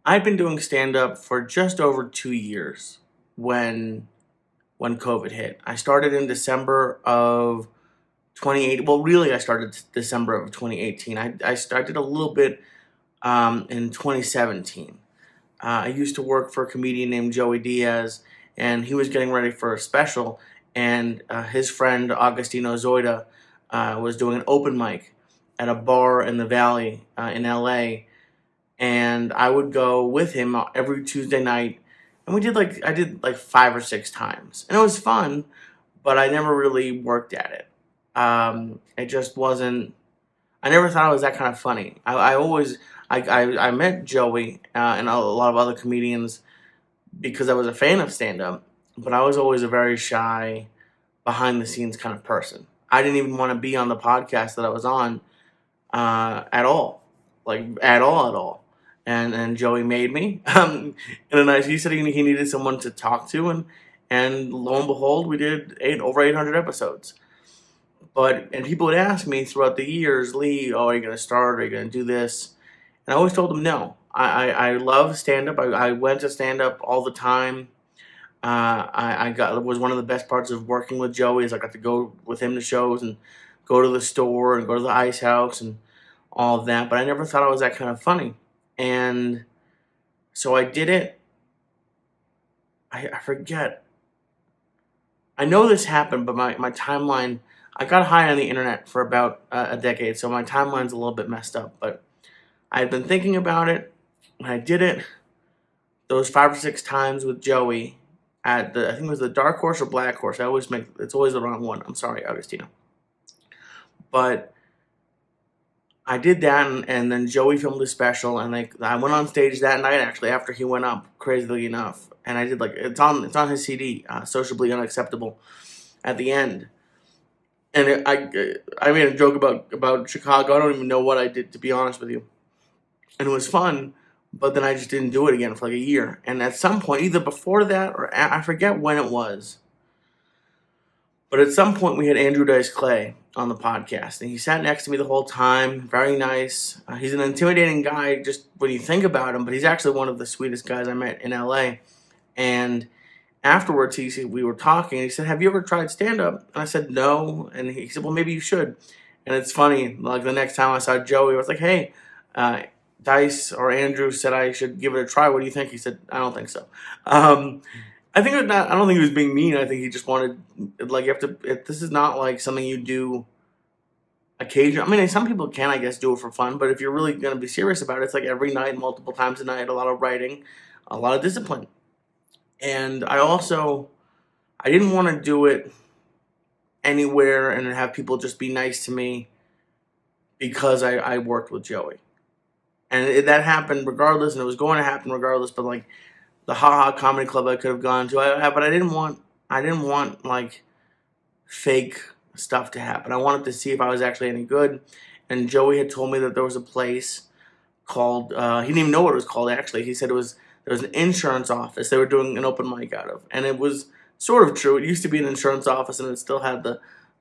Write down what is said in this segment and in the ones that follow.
I'd been doing stand-up for just over 2 years when when COVID hit. I started in December of 2018. Well, really, I started December of 2018. I started a little bit in 2017. I used to work for a comedian named Joey Diaz, and he was getting ready for a special, and his friend Augustino Zoida was doing an open mic at a bar in the Valley in LA, and I would go with him every Tuesday night, and I did like 5 or 6 times, and it was fun, but I never really worked at it. It just wasn't. I never thought it was that kind of funny. I met Joey and a lot of other comedians because I was a fan of stand up, but I was always a very shy, behind the scenes kind of person. I didn't even want to be on the podcast that I was on at all, like at all. And Joey made me. In a nice. He said he needed someone to talk to, and lo and behold, we did over 800 episodes. And people would ask me throughout the years, Lee, oh, are you going to start? Are you going to do this? And I always told them no. I love stand up. I went to stand up all the time. I got was one of the best parts of working with Joey is I got to go with him to shows and go to the store and go to the ice house and all of that. But I never thought I was that kind of funny. And so I did it. I forget. I know this happened, but my timeline, I got high on the internet for about a decade, so my timeline's a little bit messed up. But I had been thinking about it, and I did it those 5 or 6 times with Joey at I think it was the Dark Horse or Black Horse. It's always the wrong one. I'm sorry, Augustino. But I did that, and then Joey filmed a special, and I went on stage that night actually after he went up, crazily enough, and I did it's on his CD, Sociably Unacceptable, at the end, and I made a joke about Chicago. I don't even know what I did, to be honest with you, and it was fun, but then I just didn't do it again for like a year, and at some point, either before that or I forget when it was. But at some point, we had Andrew Dice Clay on the podcast, and he sat next to me the whole time. Very nice. He's an intimidating guy just when you think about him, but he's actually one of the sweetest guys I met in LA. And afterwards, we were talking, and he said, "Have you ever tried stand up?" And I said, "No." And he said, "Well, maybe you should." And it's funny, like the next time I saw Joey, I was like, "Hey, Dice or Andrew said I should give it a try. What do you think?" He said, "I don't think so." I think I don't think he was being mean. I think he just wanted, like, you have to. This is not like something you do occasionally. I mean, some people can, I guess, do it for fun. But if you're really going to be serious about it, it's like every night, multiple times a night, a lot of writing, a lot of discipline. And I didn't want to do it anywhere and have people just be nice to me because I worked with Joey, and that happened regardless, and it was going to happen regardless. But like the haha comedy club I could have gone to, but I didn't want like fake stuff to happen. I wanted to see if I was actually any good. And Joey had told me that there was a place called he didn't even know what it was called actually. He said there was an insurance office they were doing an open mic out of, and it was sort of true. It used to be an insurance office, and it still had the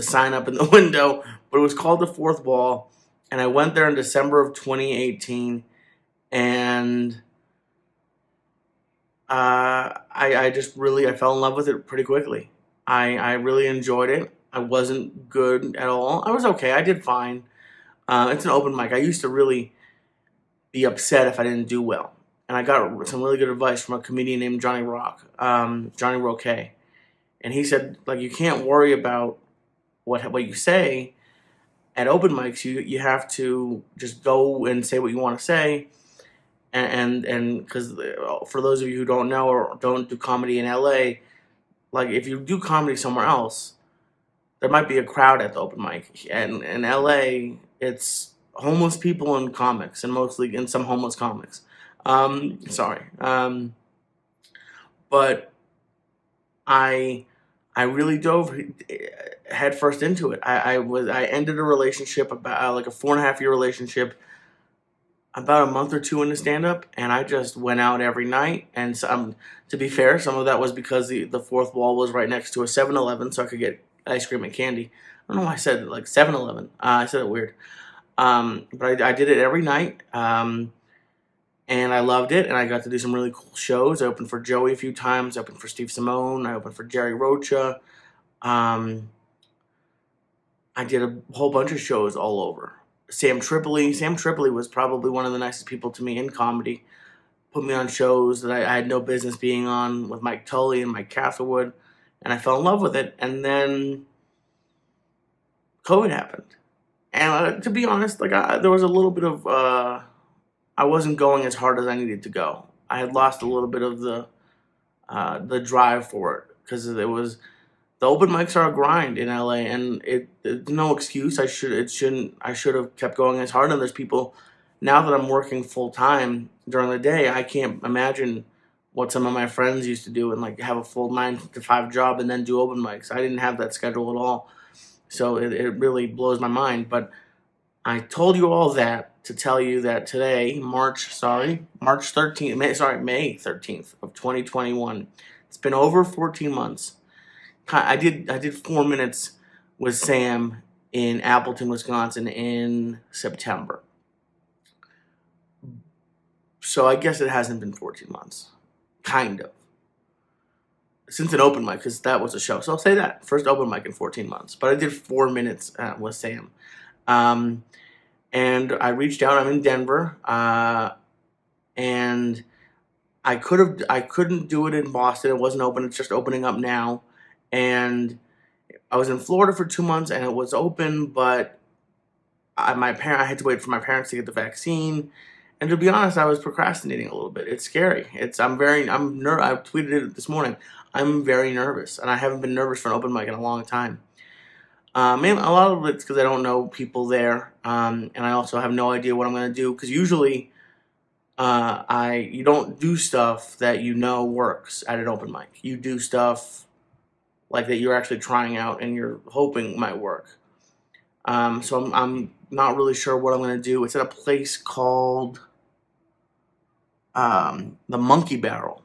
sign up in the window, but it was called the Fourth Wall. And I went there in December of 2018, and I just really I fell in love with it pretty quickly. I really enjoyed it. I wasn't good at all. I was okay. I did fine. It's an open mic. I used to really be upset if I didn't do well, and I got some really good advice from a comedian named Johnny Roque, and he said like you can't worry about what you say at open mics. You have to just go and say what you want to say. And because for those of you who don't know or don't do comedy in LA, like if you do comedy somewhere else, there might be a crowd at the open mic. And in LA, it's homeless people and comics, and mostly in some homeless comics. Sorry, but I I really dove headfirst into it. I ended a relationship about like a 4.5 year relationship about a month or two into stand up, and I just went out every night. And to be fair, some of that was because the fourth wall was right next to a 7-Eleven, so I could get ice cream and candy. I don't know why I said like 7-Eleven. I said it weird. But I did it every night. and I loved it, and I got to do some really cool shows. I opened for Joey a few times. I opened for Steve Simone. I opened for Jerry Rocha. I did a whole bunch of shows all over. Sam Tripoli was probably one of the nicest people to me in comedy. Put me on shows that I had no business being on with Mike Tully and Mike Castlewood, and I fell in love with it. And then COVID happened, and to be honest, like there was a little bit of I wasn't going as hard as I needed to go. I had lost a little bit of the drive for it because it was the open mics are a grind in LA, and it's no excuse. I should have kept going as hard. And there's people now that I'm working full time during the day. I can't imagine what some of my friends used to do and like have a full 9 to 5 job and then do open mics. I didn't have that schedule at all, so it really blows my mind. But I told you all that to tell you that today, March 13th, May 13th of 2021. It's been over 14 months. I did 4 minutes with Sam in Appleton, Wisconsin in September. So I guess it hasn't been 14 months. Kind of. Since an open mic, because that was a show. So I'll say that. First open mic in 14 months. But I did 4 minutes with Sam. And I reached out. I'm in Denver. And I couldn't do it in Boston. It wasn't open. It's just opening up now. And I was in Florida for 2 months, and it was open, but I had to wait for my parents to get the vaccine. And to be honest, I was procrastinating a little bit. It's scary. I tweeted it this morning. I'm very nervous, and I haven't been nervous for an open mic in a long time. A lot of it's because I don't know people there, and I also have no idea what I'm going to do. Because usually, you don't do stuff that you know works at an open mic. You do stuff like that you're actually trying out and you're hoping might work. So I'm not really sure what I'm going to do. It's at a place called the Monkey Barrel.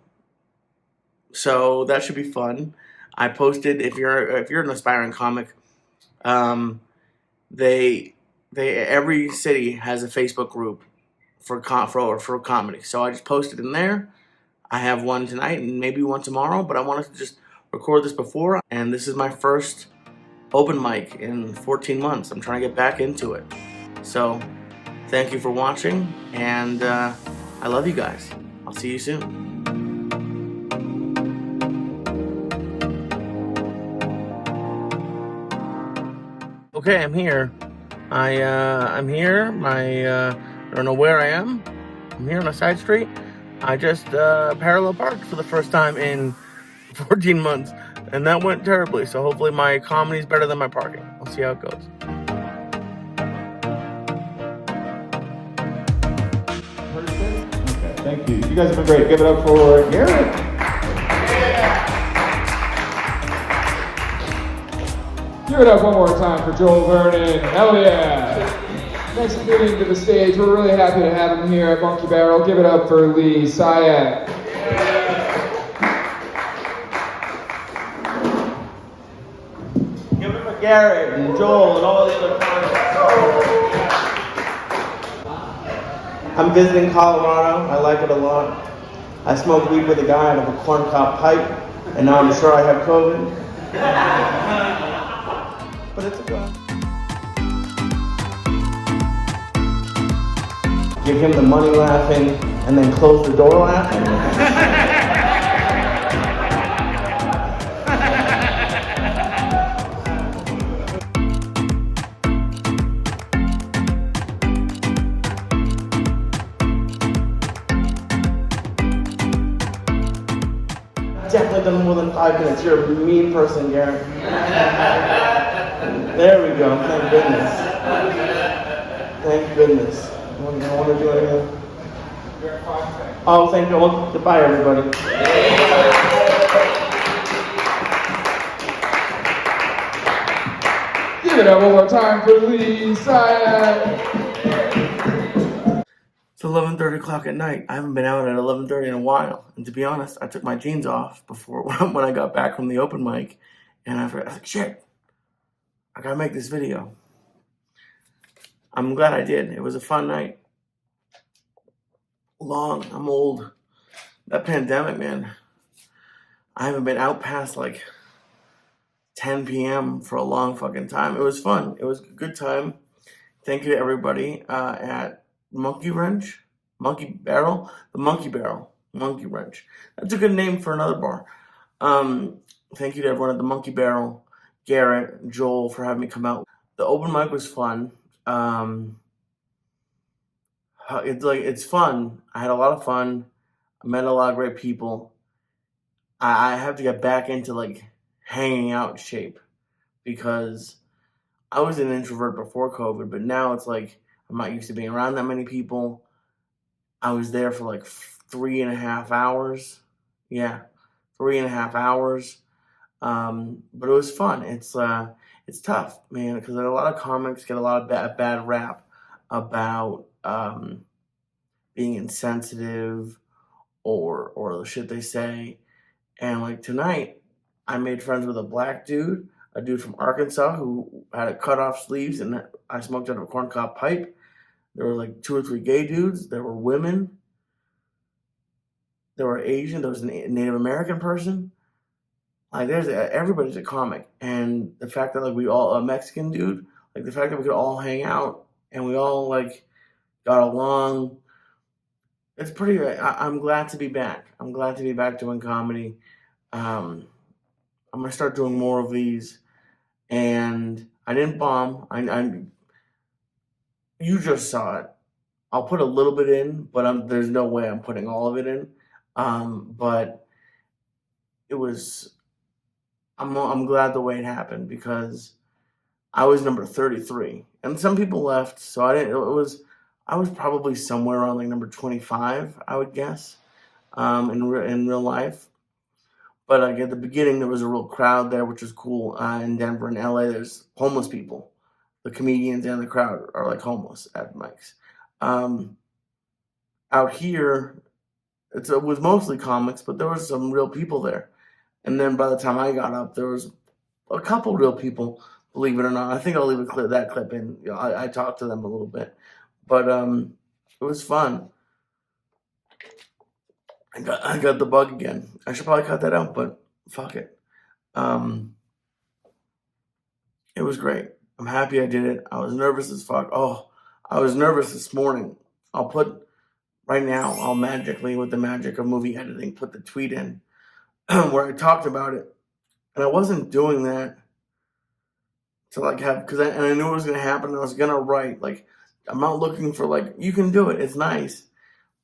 So that should be fun. I posted if you're an aspiring comic, they every city has a Facebook group for comedy. So I just posted in there. I have one tonight and maybe one tomorrow, but I wanted to just record this before, and this is my first open mic in 14 months. I'm trying to get back into it. So thank you for watching, and I love you guys. I'll see you soon. Okay, I'm here. I'm here. I don't know where I am. I'm here on a side street. I just parallel parked for the first time in 14 months, and that went terribly. So hopefully my comedy is better than my parking. We'll see how it goes. Okay, thank you. You guys have been great. Give it up for Garrett. Give it up one more time for Joel Vernon. Hell yeah. Next meeting to the stage. We're really happy to have him here at Monkey Barrel. Give it up for Lee Syatt. Give it for Garrett and Joel and all the other comics. I'm visiting Colorado. I like it a lot. I smoked weed with a guy out of a corncob pipe, and now I'm sure I have COVID. But it's okay. Give him the money laughing, and then close the door laughing. Definitely done more than 5 minutes. You're a mean person, Garrett. There we go. Thank goodness. Thank goodness. I don't want to do anything. Oh, thank you. Well, goodbye, everybody. Give it up one more time for Lee Syatt. It's 11:30 o'clock at night. I haven't been out at 11:30 in a while. And to be honest, I took my jeans off before when I got back from the open mic, and I was like, shit, I gotta make this video. I'm glad I did. It was a fun night. long. I'm old. That pandemic, man. I haven't been out past like 10 p.m. for a long fucking time. It was fun. It was a good time. Thank you to everybody at Monkey Wrench, Monkey Barrel, the Monkey Barrel, Monkey Wrench. That's a good name for another bar. Thank you to everyone at the Monkey Barrel, Garrett, Joel, for having me come out. The open mic was fun. It's fun. I had a lot of fun. I met a lot of great people. I have to get back into like hanging out shape because I was an introvert before COVID, but now it's like I'm not used to being around that many people. I was there for like 3.5 hours. Yeah, 3.5 hours. But it was fun. It's tough, man, because a lot of comics get a lot of bad rap about being insensitive or the shit they say. And like tonight, I made friends with a black dude, a dude from Arkansas who had a cut off sleeves, and I smoked out of a corncob pipe. There were like 2 or 3 gay dudes. There were women. There were Asian. There was a Native American person. Like everybody's a comic, and the fact that like we all a Mexican dude, like the fact that we could all hang out and we all like got along. It's pretty. I'm glad to be back. I'm glad to be back doing comedy. I'm gonna start doing more of these, and I didn't bomb. You just saw it. I'll put a little bit in, but there's no way I'm putting all of it in. But it was. I'm glad the way it happened because I was number 33, and some people left, so I didn't. I was probably somewhere around like number 25, I would guess, in real life. But like at the beginning, there was a real crowd there, which was cool. In Denver and LA, there's homeless people. The comedians and the crowd are like homeless at mics. Out here, it was mostly comics, but there was some real people there. And then by the time I got up, there was a couple real people, believe it or not. I think I'll leave that clip in. You know, I talked to them a little bit, but it was fun. I got the bug again. I should probably cut that out, but fuck it. It was great. I'm happy I did it. I was nervous as fuck. Oh, I was nervous this morning. I'll put right now. I'll magically, with the magic of movie editing, put the tweet in where I talked about it, and I wasn't doing that to like have because I knew it was gonna happen. I was gonna write like I'm not looking for like you can do it. It's nice,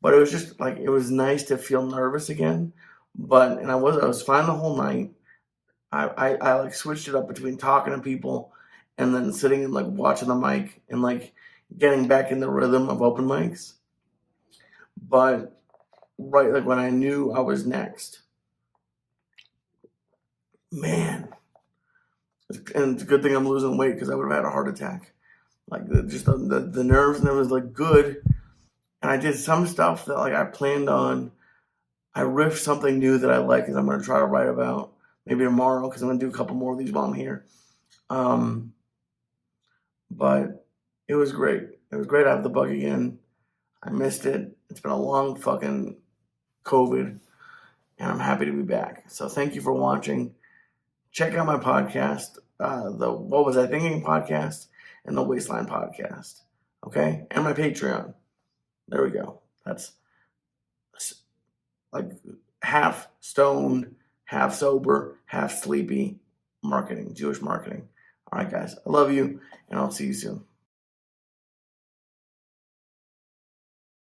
but it was just like it was nice to feel nervous again. And I was fine the whole night. I like switched it up between talking to people and then sitting and like watching the mic and like getting back in the rhythm of open mics. But right like when I knew I was next, man, and it's a good thing I'm losing weight because I would have had a heart attack. Like the nerves and it was like good. And I did some stuff that like I planned on. I riffed something new that I like and I'm going to try to write about maybe tomorrow because I'm going to do a couple more of these while I'm here. But it was great. It was great to have the bug again. I missed it. It's been a long fucking COVID and I'm happy to be back. So thank you for watching. Check out my podcast, the What Was I Thinking podcast and the Waistline podcast. Okay? And my Patreon. There we go. That's like half stoned, half sober, half sleepy marketing, Jewish marketing. All right, guys. I love you, and I'll see you soon.